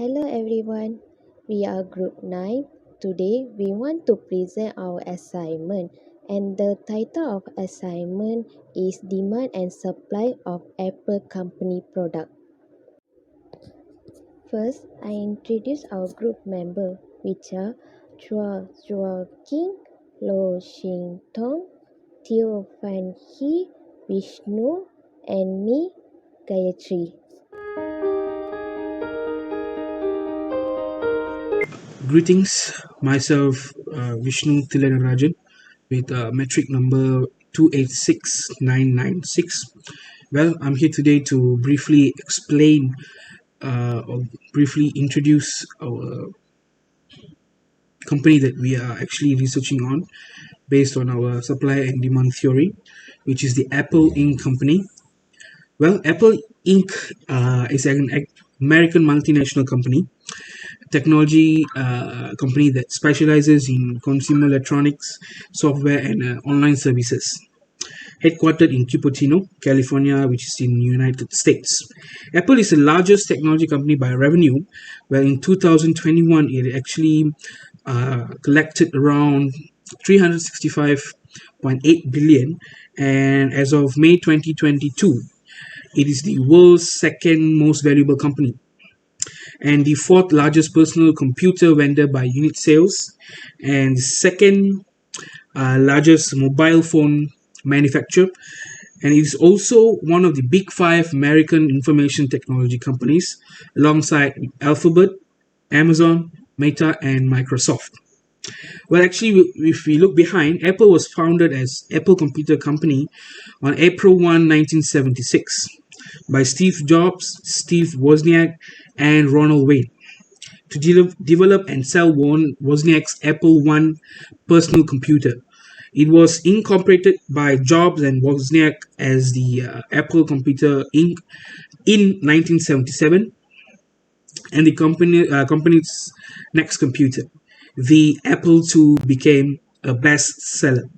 Hello everyone, we are Group 9. Today we want to present our assignment and the title of assignment is Demand and Supply of Apple Company Product. First, I introduce our group member which are Chua King, Lo Xing Tong, Teo Fan Hee, Vishnu and me, Gayatri. Greetings, myself Vishnu Thilanarajan with metric number 286996. Well, I'm here today to briefly explain or briefly introduce our company that we are actually researching on based on our supply and demand theory, which is the Apple Inc. company. Well, Apple Inc. Is an American multinational company technology company that specializes in consumer electronics, software, and online services. Headquartered in Cupertino, California, which is in the United States. Apple is the largest technology company by revenue, where in 2021 it actually collected around 365.8 billion, and as of May 2022, it is the world's second most valuable company and the fourth largest personal computer vendor by unit sales, and second largest mobile phone manufacturer. And it is also one of the big five American information technology companies, alongside Alphabet, Amazon, Meta, and Microsoft. Well, actually, if we look behind, Apple was founded as Apple Computer Company on April 1, 1976, by Steve Jobs, Steve Wozniak, and Ronald Wayne to develop and sell Wozniak's Apple I personal computer. It was incorporated by Jobs and Wozniak as the Apple Computer Inc. in 1977, and the company's next computer, the Apple II, became a bestseller.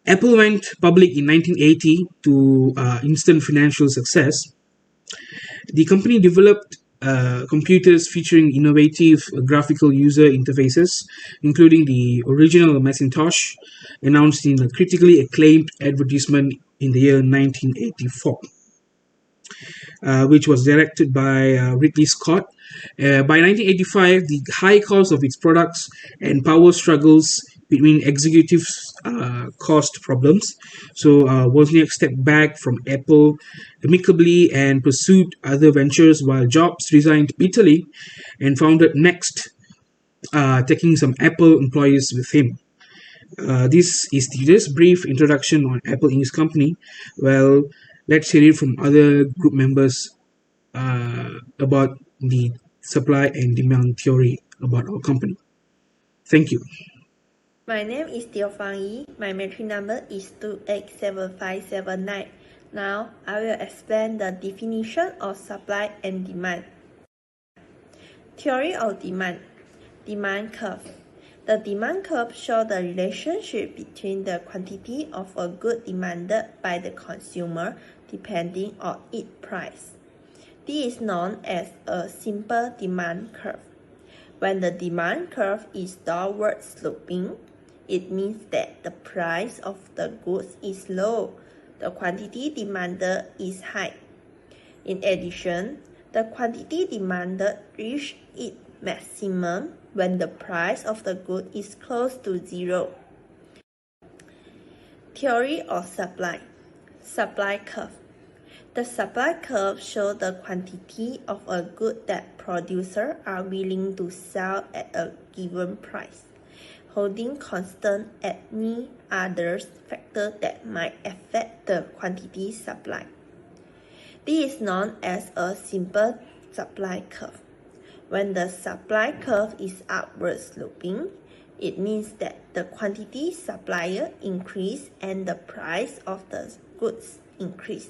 Apple went public in 1980 to instant financial success. The company developed computers featuring innovative graphical user interfaces, including the original Macintosh, announced in a critically acclaimed advertisement in the year 1984, which was directed by Ridley Scott. By 1985, the high cost of its products and power struggles between executives caused problems. So Wozniak stepped back from Apple amicably and pursued other ventures, while Jobs resigned bitterly and founded Next, taking some Apple employees with him. This is the just brief introduction on Apple Inc.'s company. Well, let's hear it from other group members about the supply and demand theory about our company. Thank you. My name is Teo Fan Yi. My metric number is 287579. Now, I will explain the definition of supply and demand. Theory of demand. Demand curve. The demand curve shows the relationship between the quantity of a good demanded by the consumer depending on its price. This is known as a simple demand curve. When the demand curve is downward sloping, it means that the price of the goods is low, the quantity demanded is high. In addition, the quantity demanded reaches its maximum when the price of the good is close to zero. Theory of supply. Supply curve. The supply curve shows the quantity of a good that producers are willing to sell at a given price, holding constant any other factor that might affect the quantity supply. This is known as a simple supply curve. When the supply curve is upward sloping, it means that the quantity supplied increase and the price of the goods increase.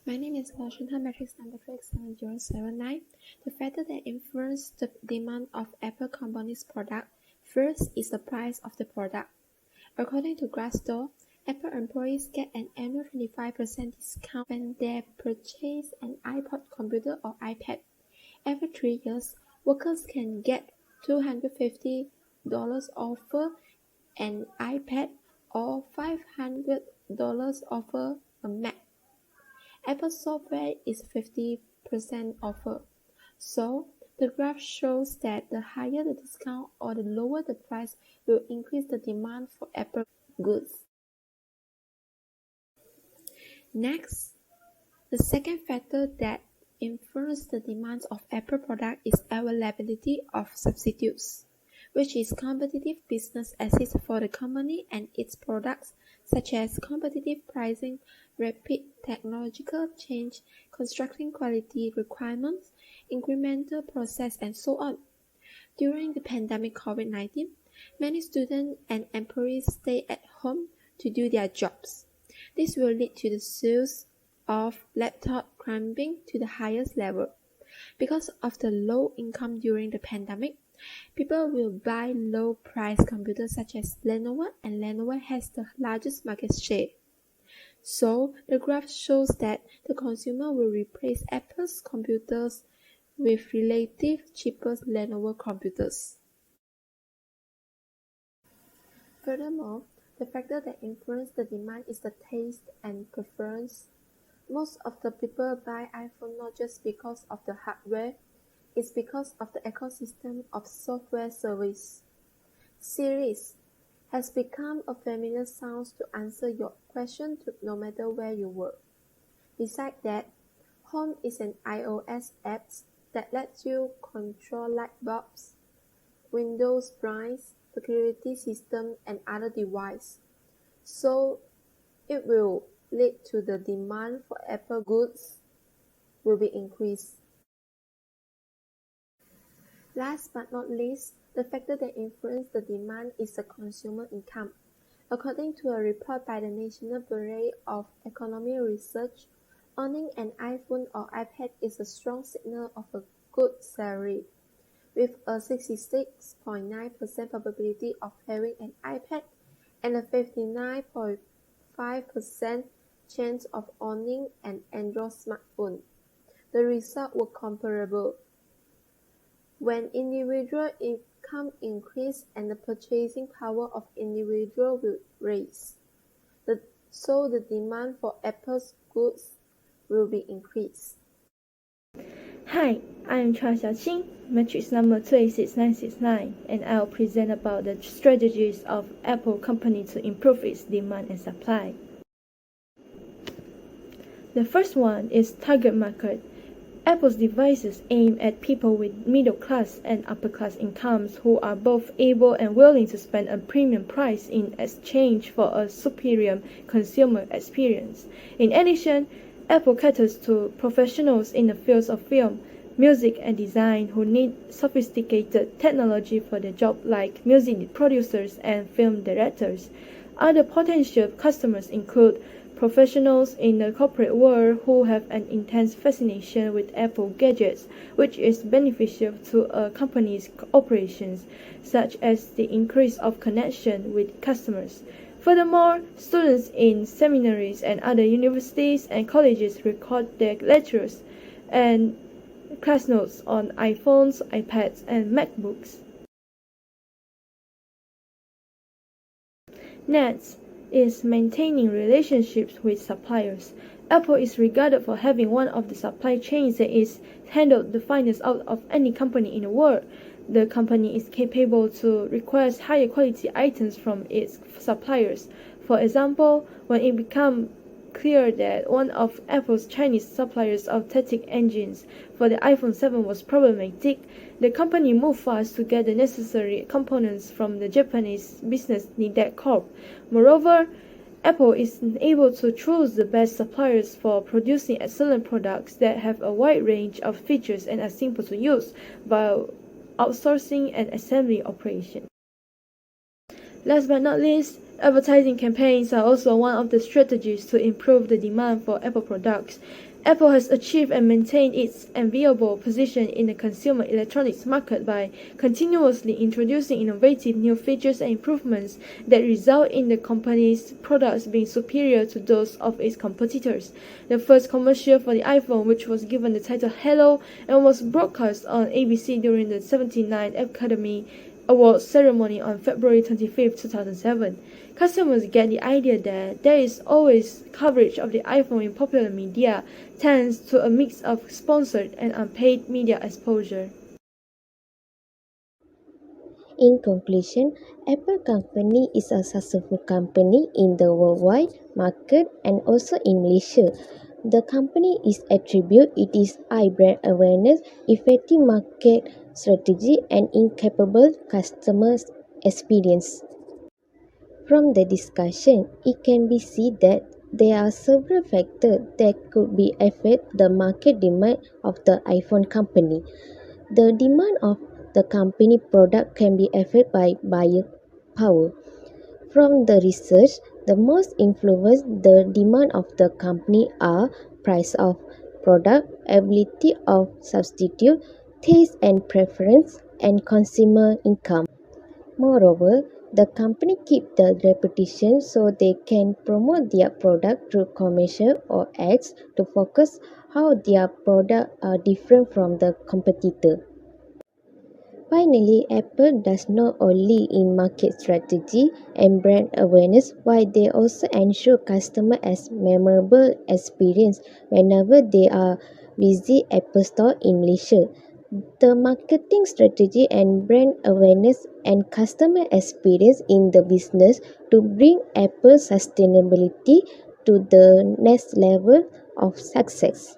My name is Washington Matrix number 67079. The factor that influence the demand of Apple Company's product first is the price of the product. According to Glassdoor, Apple employees get an annual 25% discount when they purchase an iPod computer or iPad. Every 3 years, workers can get $250 off an iPad or $500 off a Mac. Apple software is 50% offer. So, the graph shows that the higher the discount or the lower the price will increase the demand for Apple goods. Next, the second factor that influences the demand of Apple products is availability of substitutes, which is competitive business assets for the company and its products, such as competitive pricing, rapid technological change, construction quality requirements, incremental process, and so on. During the pandemic COVID-19, many students and employees stay at home to do their jobs. This will lead to the sales of laptops climbing to the highest level. Because of the low income during the pandemic, people will buy low-priced computers such as Lenovo, and Lenovo has the largest market share. So, the graph shows that the consumer will replace Apple's computers with relatively cheaper Lenovo computers. Furthermore, the factor that influences the demand is the taste and preference. Most of the people buy iPhone not just because of the hardware, it's because of the ecosystem of software service. Series has become a familiar sound to answer your question no matter where you work. Besides that, Home is an iOS app that lets you control light bulbs, Windows blinds, security system, and other devices. So it will lead to the demand for Apple goods will be increased. Last but not least, the factor that influences the demand is the consumer income. According to a report by the National Bureau of Economic Research, owning an iPhone or iPad is a strong signal of a good salary, with a 66.9% probability of having an iPad and a 59.5% chance of owning an Android smartphone. The results were comparable. When individual income increases and the purchasing power of individuals will rise, so the demand for Apple's goods will be increased. Hi, I am Chua Xiaoqing, matrix number 28669, and I'll present about the strategies of Apple company to improve its demand and supply. The first one is target market. Apple's devices aim at people with middle class and upper class incomes who are both able and willing to spend a premium price in exchange for a superior consumer experience. In addition, Apple caters to professionals in the fields of film, music, and design who need sophisticated technology for their job, like music producers and film directors. Other potential customers include professionals in the corporate world who have an intense fascination with Apple gadgets, which is beneficial to a company's operations, such as the increase of connection with customers. Furthermore, students in seminaries and other universities and colleges record their lectures and class notes on iPhones, iPads, and MacBooks. Next is maintaining relationships with suppliers. Apple is regarded for having one of the supply chains that is handled the finest out of any company in the world. The company is capable to request higher quality items from its suppliers. For example, when it became clear that one of Apple's Chinese suppliers of static engines for the iPhone 7 was problematic, the company moved fast to get the necessary components from the Japanese business Nidec Corp. Moreover, Apple is able to choose the best suppliers for producing excellent products that have a wide range of features and are simple to use, while outsourcing and assembly operation. Last but not least, advertising campaigns are also one of the strategies to improve the demand for Apple products. Apple has achieved and maintained its enviable position in the consumer electronics market by continuously introducing innovative new features and improvements that result in the company's products being superior to those of its competitors. The first commercial for the iPhone, which was given the title Hello and was broadcast on ABC during the 79th Academy Awards ceremony on February 25, 2007. Customers get the idea that there is always coverage of the iPhone in popular media, thanks to a mix of sponsored and unpaid media exposure. In conclusion, Apple Company is a successful company in the worldwide market and also in Malaysia. The company is attribute its high brand awareness, effective market strategy, and incapable customer experience. From the discussion, it can be seen that there are several factors that could be affect the market demand of the iPhone company. The demand of the company product can be affected by buyer power. From the research, the most influence the demand of the company are price of product, ability of substitute, taste and preference, and consumer income. Moreover, the company keep the reputation so they can promote their product through commercial or ads to focus how their product are different from the competitor. Finally, Apple does not only in market strategy and brand awareness, while they also ensure customer as memorable experience whenever they are visit Apple Store in Malaysia. The marketing strategy and brand awareness and customer experience in the business to bring Apple sustainability to the next level of success.